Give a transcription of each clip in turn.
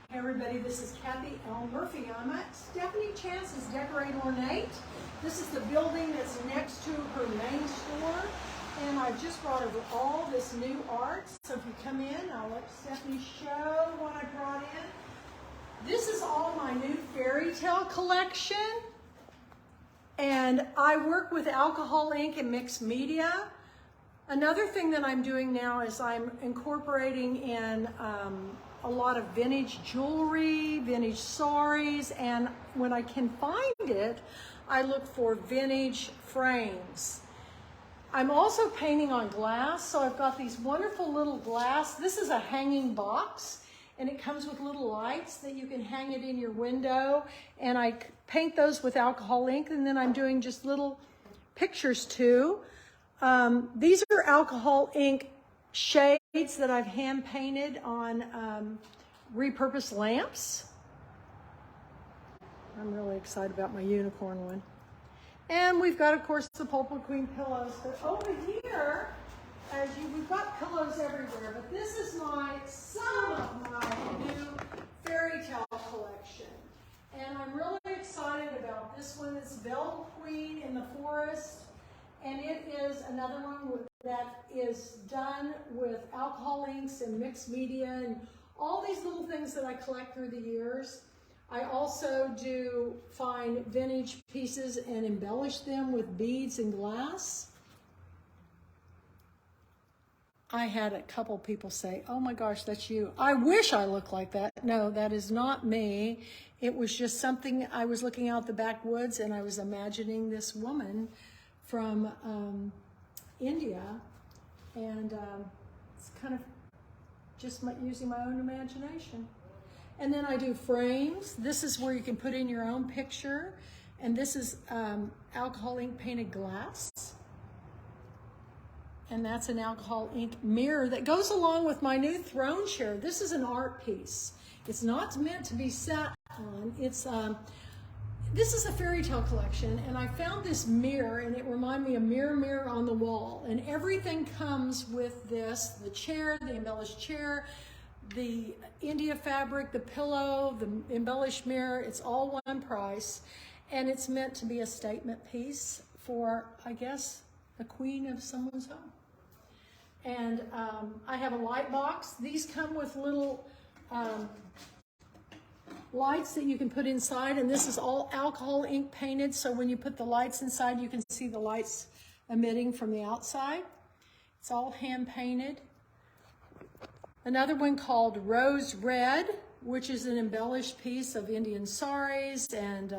Hey everybody, this is Kathy L. Murphy. I'm at Stephanie Chance's Decorate Ornate. This is the building that's next to her main store. And I've just brought over all this new art. So if you come in, I'll let Stephanie show what I brought in. This is all my new fairy tale collection. And I work with alcohol ink and mixed media. Another thing that I'm doing now is I'm incorporating in a lot of vintage jewelry, vintage saris, and when I can find it, I look for vintage frames. I'm also painting on glass, so I've got these wonderful little glass. This is a hanging box, and it comes with little lights that you can hang it in your window, and I paint those with alcohol ink, and then I'm doing just little pictures too. These are alcohol ink shades that I've hand painted on repurposed lamps. I'm really excited about my unicorn one. And we've got, of course, the Pulpwood Queen pillows. But over here, we've got pillows everywhere, but this is some of my new fairy tale collection. And I'm really excited about this one. It's Pulpwood Queen in the forest. And it is another one that is done with alcohol inks and mixed media and all these little things that I collect through the years. I also do find vintage pieces and embellish them with beads and glass. I had a couple people say, "Oh my gosh, that's you. I wish I looked like that." No, that is not me. It was just something. I was looking out the backwoods and I was imagining this woman from India, and it's kind of just using my own imagination. And then I do frames. This is where you can put in your own picture, and this is alcohol ink painted glass, and that's an alcohol ink mirror that goes along with my new throne chair. This is an art piece. It's not meant to be sat on. This is a fairy tale collection, and I found this mirror, and it reminded me of Mirror on the Wall. And everything comes with this: the chair, the embellished chair, the India fabric, the pillow, the embellished mirror. It's all one price, and it's meant to be a statement piece for, I guess, the queen of someone's home. And I have a light box. These come with little lights that you can put inside, and this is all alcohol ink painted, so when you put the lights inside, you can see the lights emitting from the outside. It's all hand painted. Another one called Rose Red, which is an embellished piece of Indian saris, and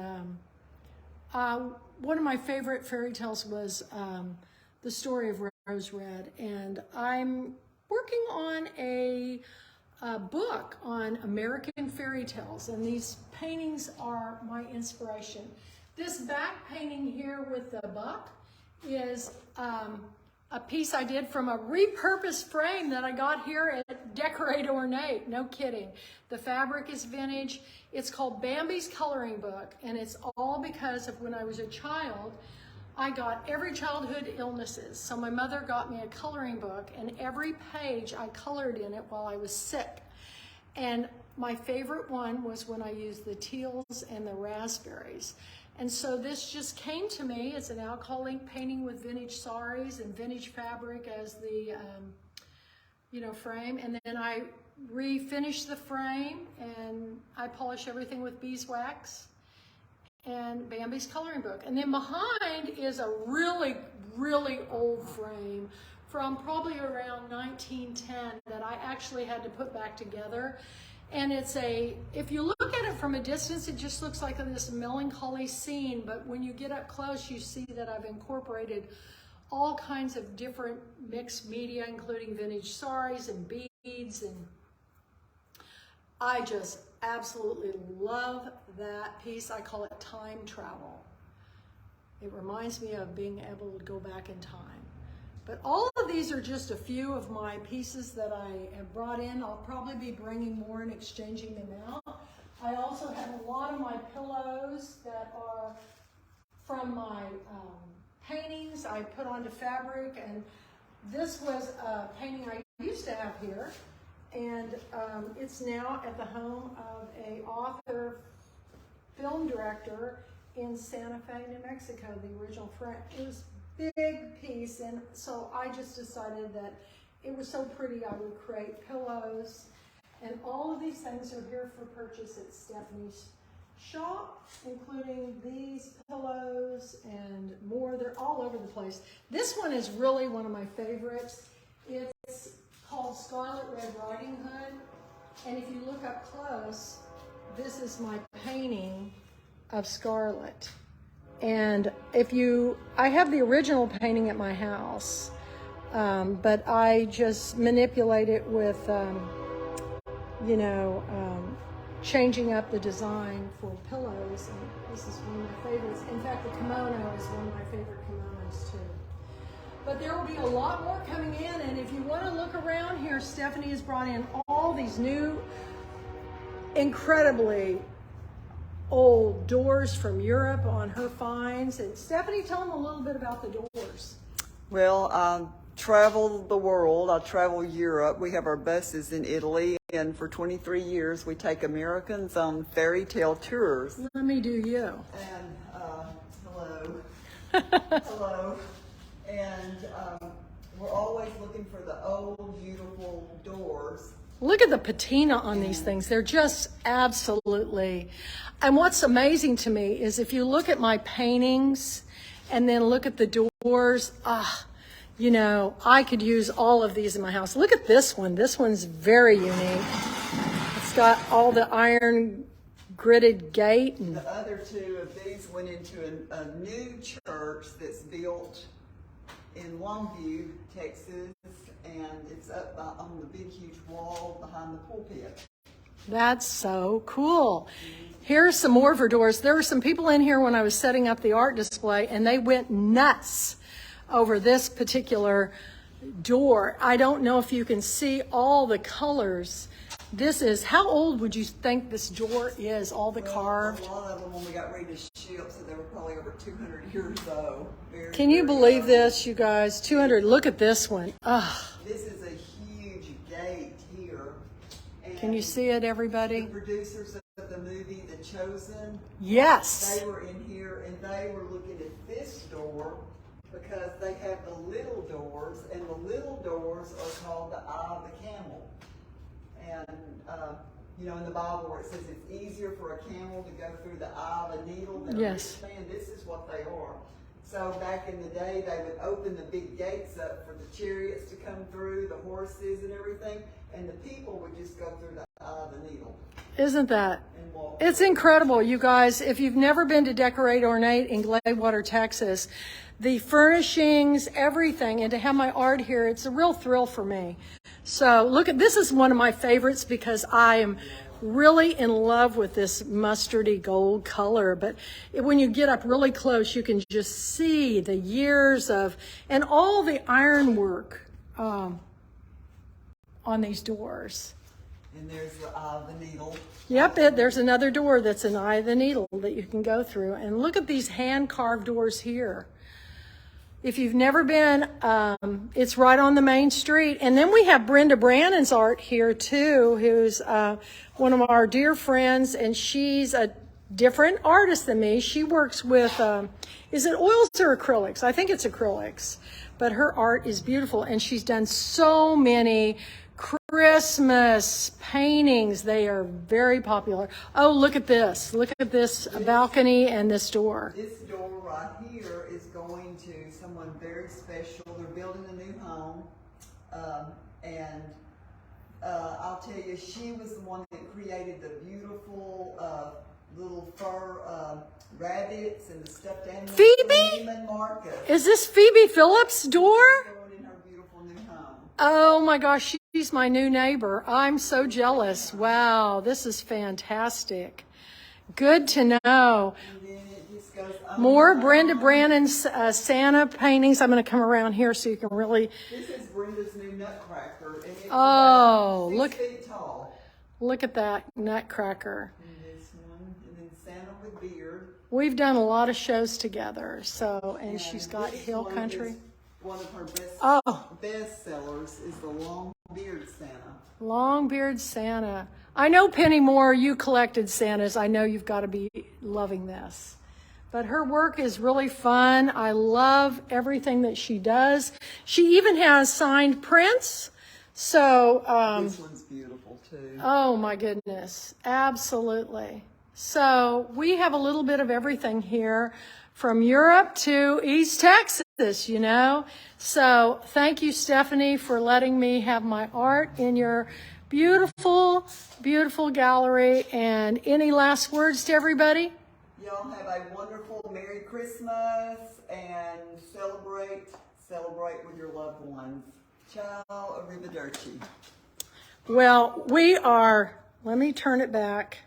one of my favorite fairy tales was the story of Rose Red, and I'm working on a book on American fairy tales, and these paintings are my inspiration. This back painting here with the buck is a piece I did from a repurposed frame that I got here at Decorate Ornate. No kidding. The fabric is vintage. It's called Bambi's Coloring Book, and it's all because of when I was a child, I got every childhood illnesses. So my mother got me a coloring book, and every page I colored in it while I was sick. And my favorite one was when I used the teals and the raspberries. And so this just came to me. It's an alcohol ink painting with vintage saris and vintage fabric as the frame. And then I refinish the frame, and I polish everything with beeswax and Bambi's Coloring Book. And then behind is a really, really old frame from probably around 1910 that I actually had to put back together. And if you look at it from a distance, it just looks like this melancholy scene, but when you get up close, you see that I've incorporated all kinds of different mixed media, including vintage saris and beads, and I just absolutely love that piece. I call it time travel. It reminds me of being able to go back in time. But all of these are just a few of my pieces that I have brought in. I'll probably be bringing more and exchanging them out. I also have a lot of my pillows that are from my paintings I put onto fabric, and this was a painting I used to have here, and it's now at the home of a author, film director in Santa Fe, New Mexico, the original front. It was a big piece, and so I just decided that it was so pretty I would create pillows, and all of these things are here for purchase at Stephanie's shop, including these pillows and more. They're all over the place. This one is really one of my favorites. It's called Scarlet Red Riding Hood, and if you look up close, this is my painting of Scarlet. And I have the original painting at my house, but I just manipulate it with, changing up the design for pillows. And this is one of my favorites. In fact, the kimono is one of my favorite kimonos too. But there will be a lot more coming in, and if you want to look around here, Stephanie has brought in all these new, incredibly old doors from Europe on her finds. And Stephanie, tell them a little bit about the doors. Well, I travel the world. I travel Europe. We have our buses in Italy, and for 23 years we take Americans on fairy tale tours. Let me do you. And hello. Hello. And we're always looking for the old, beautiful doors. Look at the patina on these things. They're just absolutely. And what's amazing to me is if you look at my paintings and then look at the doors, I could use all of these in my house. Look at this one. This one's very unique. It's got all the iron gridded gate. And the other two of these went into a new church that's built in Longview, Texas, and it's up on the big, huge wall behind the pulpit. That's so cool. Here's some more of her doors. There were some people in here when I was setting up the art display, and they went nuts over this particular door. I don't know if you can see all the colors. This is, how old would you think this door is, all the carved? A lot of them when we got ready to ship, so they were probably over 200 years old. Can you believe this, you guys? 200, look at this one. This is a huge gate here. And can you see it, everybody? the producers of the movie The Chosen, Yes. they were in here and they were looking at this door because they have the little doors, and the little doors are called the Eye of the Camel. And, in the Bible where it says it's easier for a camel to go through the eye of a needle than a rich man, this is what they are. So back in the day, they would open the big gates up for the chariots to come through, the horses and everything, and the people would just go through the eye of the needle. Isn't that? And walk. It's incredible, you guys. If you've never been to Decorate Ornate in Gladewater, Texas, the furnishings, everything, and to have my art here, it's a real thrill for me. So look at, this is one of my favorites because I am really in love with this mustardy gold color. But when you get up really close, you can just see the years of, and all the ironwork on these doors. And there's the eye of the needle. Yep, there's another door that's an eye of the needle that you can go through. And look at these hand-carved doors here. If you've never been, it's right on the main street. And then we have Brenda Brannon's art here too, who's one of our dear friends, and she's a different artist than me. She works with, is it oils or acrylics? I think it's acrylics. But her art is beautiful, and she's done so many Christmas paintings. They are very popular. Oh, look at this. Look at this balcony and this door. This door right here is going to someone very special. They're building a new home. I'll tell you, she was the one that created the beautiful little fur rabbits and the stuffed animals. Phoebe? Is this Phoebe Phillips' door? Going in her beautiful new home. Oh my gosh, she's my new neighbor. I'm so jealous. Wow, this is fantastic. Good to know. And then it just goes More Brenda Brannon's Santa paintings. I'm going to come around here so you can really. This is Brenda's new nutcracker. And it's Oh, about 6 look! feet tall. Look at that nutcracker. And this one, and then Santa with beard. We've done a lot of shows together. So, and she's got this Hill one Country. is one of her best Oh, bestsellers is the Long beard Santa. Long-beard Santa. I know, Penny Moore, you collected Santas. I know you've got to be loving this. But her work is really fun. I love everything that she does. She even has signed prints. So, This one's beautiful too. oh my goodness, absolutely. So we have a little bit of everything here from Europe to East Texas, you know. So thank you, Stephanie, for letting me have my art in your beautiful, beautiful gallery. And any last words to everybody? Y'all have a wonderful Merry Christmas and celebrate with your loved ones. Ciao, arrivederci. Well, we are, let me turn it back.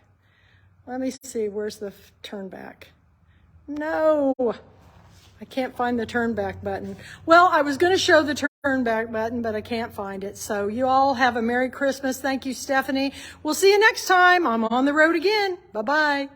Let me see, where's the turn back? No, I can't find the turn back button. Well, I was going to show the turn back button, but I can't find it. So you all have a Merry Christmas. Thank you, Stephanie. We'll see you next time. I'm on the road again. Bye-bye.